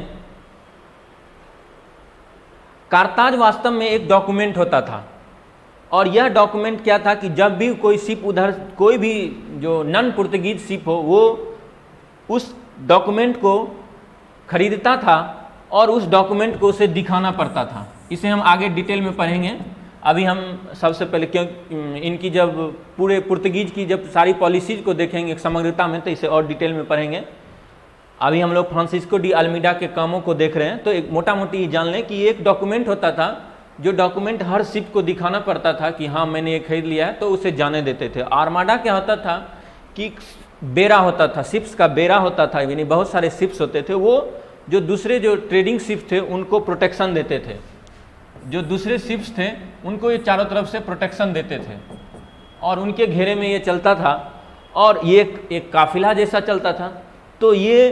कारताज वास्तव में एक डॉक्यूमेंट होता था और यह डॉक्यूमेंट क्या था कि जब भी कोई शिप उधर, कोई भी जो नॉन पुर्तगीज शिप हो, वो उस डॉक्यूमेंट को खरीदता था और उस डॉक्यूमेंट को उसे दिखाना पड़ता था। इसे हम आगे डिटेल में पढ़ेंगे। अभी हम सबसे पहले क्यों इनकी जब पूरे पुर्तगीज की जब सारी पॉलिसीज को देखेंगे समग्रता में, तो इसे और डिटेल में पढ़ेंगे। अभी हम लोग फ्रांसिस्को डी अल्मीडा के कामों को देख रहे हैं। तो एक मोटा मोटी जान लें कि एक डॉक्यूमेंट होता था, जो डॉक्यूमेंट हर शिप को दिखाना पड़ता था कि हाँ मैंने ये खरीद लिया है, तो उसे जाने देते थे। आर्माडा क्या होता था कि बेड़ा होता था, शिप्स का बेड़ा होता था, यानी बहुत सारे शिप्स होते थे, वो जो दूसरे जो ट्रेडिंग शिप थे उनको प्रोटेक्शन देते थे। जो दूसरे शिप्स थे उनको ये चारों तरफ से प्रोटेक्शन देते थे और उनके घेरे में ये चलता था और ये एक काफिला जैसा चलता था। तो ये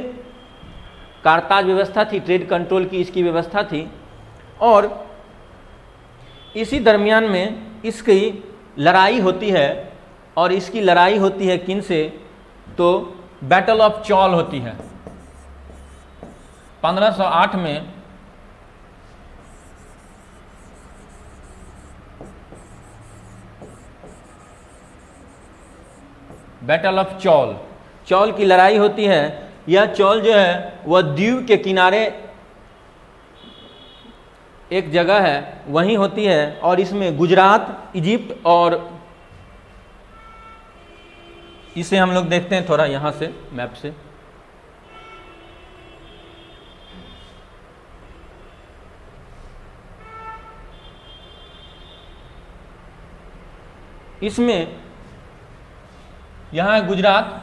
कारताज व्यवस्था थी, ट्रेड कंट्रोल की इसकी व्यवस्था थी। और इसी दरमियान में इसकी लड़ाई होती है, और इसकी लड़ाई होती है किन से, तो बैटल ऑफ चौल होती है 1508 में। बैटल ऑफ चौल की लड़ाई होती है। यह चौल जो है वह द्वीप के किनारे एक जगह है, वहीं होती है। और इसमें गुजरात, इजिप्ट और इसे हम लोग देखते हैं थोड़ा यहाँ से मैप से। इसमें यहाँ है गुजरात,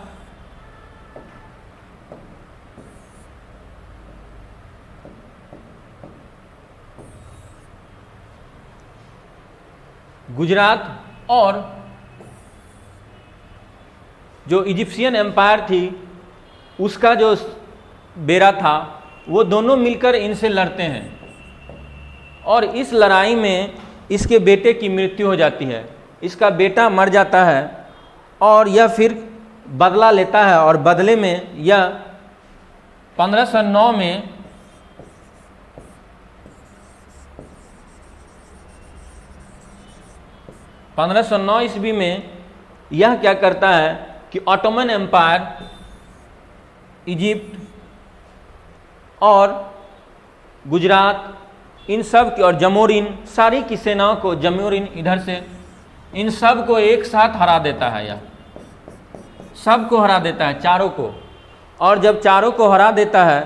और जो इजिप्शियन एम्पायर थी उसका जो बेड़ा था, वो दोनों मिलकर इनसे लड़ते हैं। और इस लड़ाई में इसके बेटे की मृत्यु हो जाती है, इसका बेटा मर जाता है और यह फिर बदला लेता है। और बदले में यह 1509 में ईस्वी में यह क्या करता है कि ऑटोमन एम्पायर, इजिप्ट और गुजरात, इन सब की, और जमोरिन, सारी की सेनाओं को, जमोरिन इधर से, इन सब को एक साथ हरा देता है। यह सबको हरा देता है, चारों को। और जब चारों को हरा देता है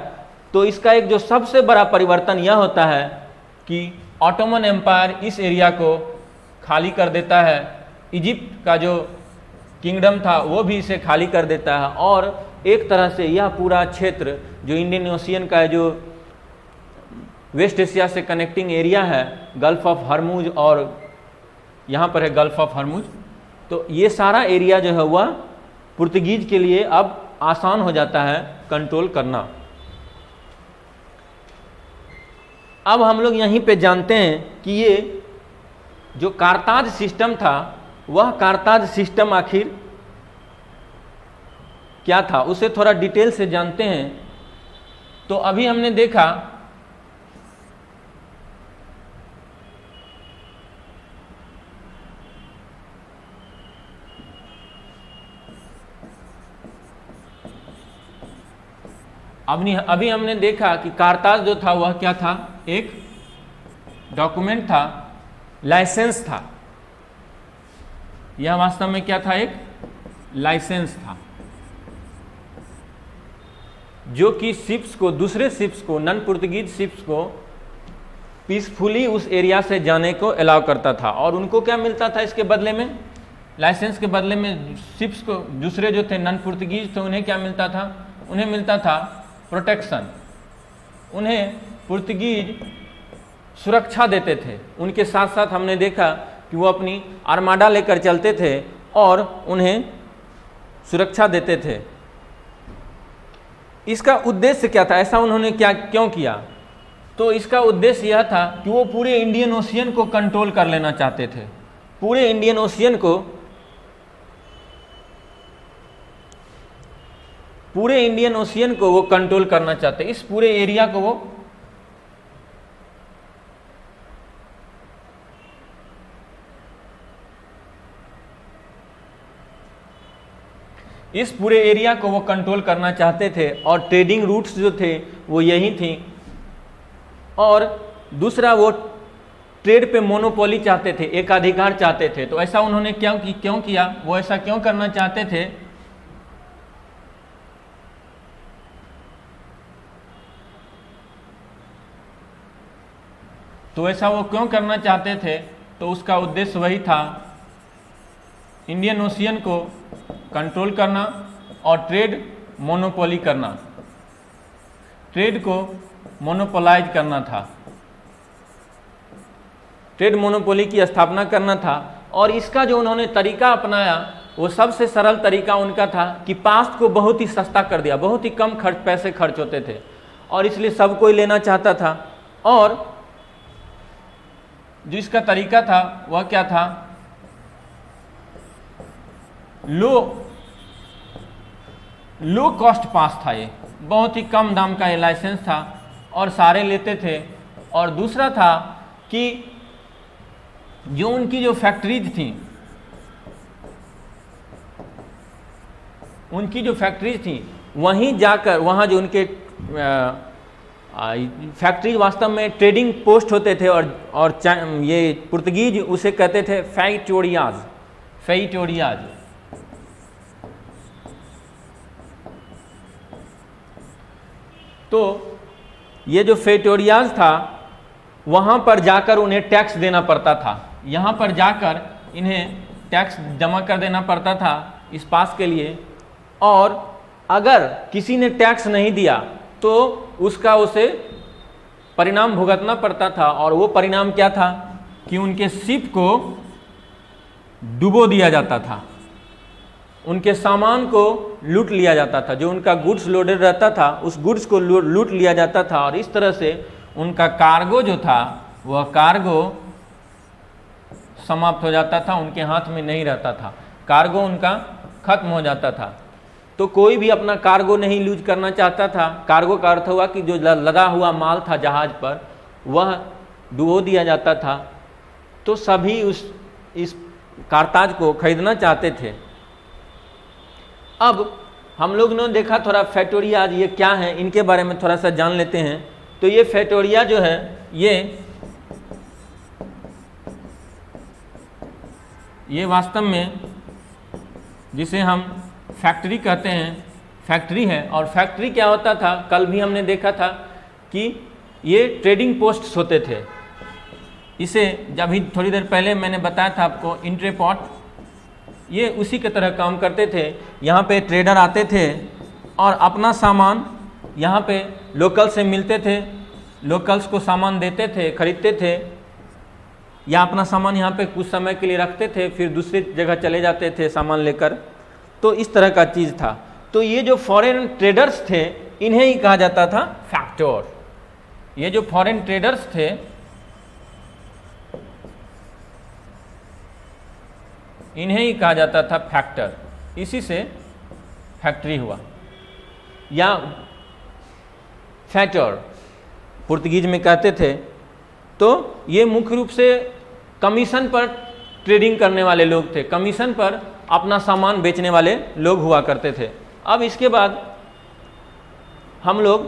तो इसका एक जो सबसे बड़ा परिवर्तन यह होता है कि ऑटोमन एम्पायर इस एरिया को खाली कर देता है, इजिप्ट का जो किंगडम था वो भी इसे खाली कर देता है, और एक तरह से यह पूरा क्षेत्र जो इंडियन ओशियन का जो वेस्ट एशिया से कनेक्टिंग एरिया है, गल्फ ऑफ हरमुज और यहाँ पर है गल्फ ऑफ हरमुज, तो ये सारा एरिया जो है वह पुर्तगीज के लिए अब आसान हो जाता है कंट्रोल करना। अब हम लोग यहीं पे जानते हैं कि ये जो कारताज सिस्टम था, वह कारताज सिस्टम आखिर क्या था, उसे थोड़ा डिटेल से जानते हैं। तो अभी हमने देखा अभी हमने देखा कि कारताज जो था वह क्या था, एक डॉक्यूमेंट था, लाइसेंस था। यह वास्तव में क्या था, एक लाइसेंस था जो कि शिप्स को, दूसरे शिप्स को, नॉन पुर्तगीज शिप्स को पीसफुली उस एरिया से जाने को अलाउ करता था। और उनको क्या मिलता था इसके बदले में, लाइसेंस के बदले में शिप्स को, दूसरे जो थे नॉन पुर्तगीज थे, उन्हें क्या मिलता था, उन्हें मिलता था प्रोटेक्शन, उन्हें पुर्तगीज सुरक्षा देते थे। उनके साथ साथ हमने देखा कि वो अपनी आर्माडा लेकर चलते थे और उन्हें सुरक्षा देते थे। इसका उद्देश्य क्या था, ऐसा उन्होंने क्यों किया, तो इसका उद्देश्य यह था कि वो पूरे इंडियन ओशियन को कंट्रोल कर लेना चाहते थे। पूरे इंडियन ओशियन को, वो कंट्रोल करना चाहते, इस पूरे एरिया को वो कंट्रोल करना चाहते थे। और ट्रेडिंग रूट्स जो थे वो यही थी। और दूसरा, वो ट्रेड पे मोनोपोली चाहते थे, एकाधिकार चाहते थे। तो ऐसा उन्होंने क्यों किया, वो ऐसा क्यों करना चाहते थे, तो उसका उद्देश्य वही था, इंडियन ओशियन को कंट्रोल करना और ट्रेड मोनोपोली करना, ट्रेड को मोनोपोलाइज करना था, ट्रेड मोनोपोली की स्थापना करना था। और इसका जो उन्होंने तरीका अपनाया वो सबसे सरल तरीका उनका था कि पास्ट को बहुत ही सस्ता कर दिया, बहुत ही कम पैसे खर्च होते थे और इसलिए सब कोई लेना चाहता था। और जो इसका तरीका था वह क्या था, लो कॉस्ट पास था, ये बहुत ही कम दाम का ये लाइसेंस था और सारे लेते थे। और दूसरा था कि जो उनकी जो फैक्ट्रीज थी, वहीं जाकर, वहाँ जो उनके फैक्ट्री वास्तव में ट्रेडिंग पोस्ट होते थे और ये पुर्तगीज उसे कहते थे फेइटोरियाज। तो ये जो फेइटोरियाज था, वहाँ पर जाकर उन्हें टैक्स देना पड़ता था, यहाँ पर जाकर इन्हें टैक्स जमा कर देना पड़ता था इस पास के लिए। और अगर किसी ने टैक्स नहीं दिया तो उसका उसे परिणाम भुगतना पड़ता था। और वो परिणाम क्या था कि उनके शिप को डुबो दिया जाता था, उनके सामान को लूट लिया जाता था, जो उनका गुड्स लोडेड रहता था उस गुड्स को लूट लिया जाता था। और इस तरह से उनका कार्गो जो था वह कार्गो समाप्त हो जाता था, उनके हाथ में नहीं रहता था, कार्गो उनका खत्म हो जाता था। तो कोई भी अपना कार्गो नहीं लूज करना चाहता था। कार्गो का अर्थ हुआ कि जो लदा हुआ माल था जहाज पर वह डुबो दिया जाता था। तो सभी इस कारताज को खरीदना चाहते थे। अब हम लोग ने देखा थोड़ा फेटोरियाज ये क्या है, इनके बारे में थोड़ा सा जान लेते हैं। तो ये फेटोरिया जो है ये वास्तव में जिसे हम फैक्ट्री कहते हैं, फैक्ट्री है। और फैक्ट्री क्या होता था, कल भी हमने देखा था कि ये ट्रेडिंग पोस्ट्स होते थे इसे अभी थोड़ी देर पहले मैंने बताया था आपको इंट्रेपॉट, ये उसी के तरह काम करते थे। यहाँ पे ट्रेडर आते थे और अपना सामान यहाँ पे लोकल से मिलते थे, लोकल्स को सामान देते थे, खरीदते थे, या अपना सामान यहाँ पे कुछ समय के लिए रखते थे, फिर दूसरी जगह चले जाते थे सामान लेकर। तो इस तरह का चीज़ था। तो ये जो फॉरेन ट्रेडर्स थे इन्हें ही कहा जाता था फैक्टर। ये जो फॉरेन ट्रेडर्स थे इन्हें ही कहा जाता था फैक्टर। इसी से फैक्ट्री हुआ, या फैक्टर पुर्तगीज में कहते थे। तो ये मुख्य रूप से कमीशन पर ट्रेडिंग करने वाले लोग थे, कमीशन पर अपना सामान बेचने वाले लोग हुआ करते थे। अब इसके बाद हम लोग